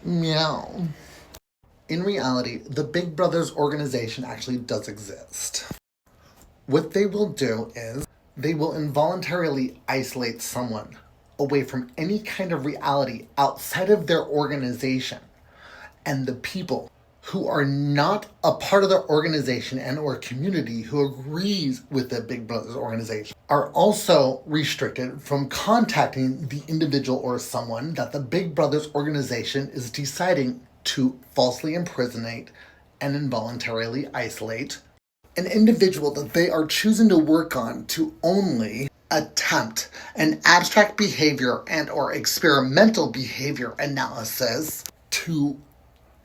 Meow. In reality, the Big Brothers organization actually does exist. What they will do is they will involuntarily isolate someone away from any kind of reality outside of their organization. And the people who are not a part of the organization and or community who agrees with the Big Brothers organization are also restricted from contacting the individual or someone that the Big Brothers organization is deciding to falsely impersonate and involuntarily isolate an individual that they are choosing to work on to only attempt an abstract behavior and or experimental behavior analysis to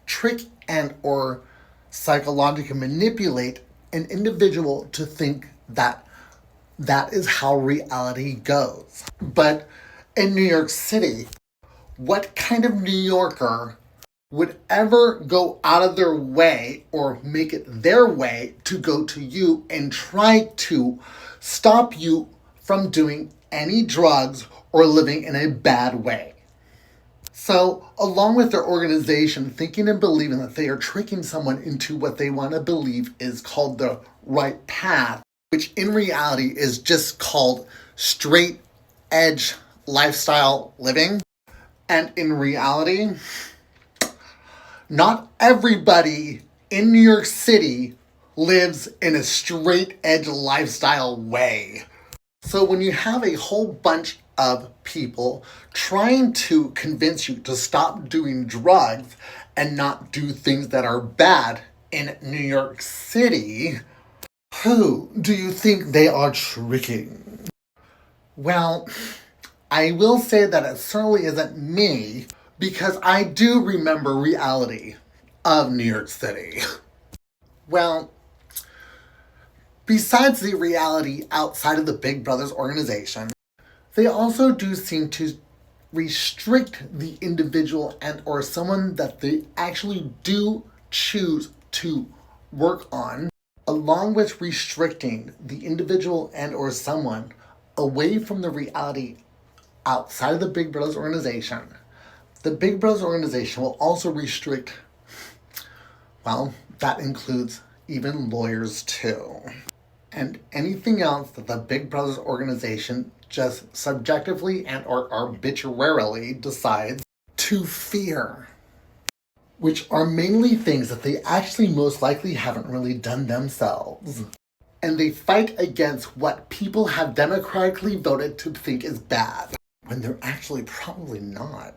trick and or psychologically manipulate an individual to think that that is how reality goes. But in New York City, what kind of New Yorker would ever go out of their way or make it their way to go to you and try to stop you from doing any drugs or living in a bad way? So, along with their organization thinking and believing that they are tricking someone into what they want to believe is called the right path, which in reality is just called straight edge lifestyle living. And in reality, not everybody in New York City lives in a straight edge lifestyle way. So when you have a whole bunch of people trying to convince you to stop doing drugs and not do things that are bad in New York City, who do you think they are tricking? Well, I will say that it certainly isn't me, because I do remember reality of New York City. Well, besides the reality outside of the Big Brothers organization, they also do seem to restrict the individual and or someone that they actually do choose to work on, along with restricting the individual and or someone away from the reality outside of the Big Brothers organization. The Big Brothers organization will also restrict, well, that includes even lawyers too. And anything else that the Big Brothers organization just subjectively and or arbitrarily decides to fear, which are mainly things that they actually most likely haven't really done themselves. And they fight against what people have democratically voted to think is bad, when they're actually probably not.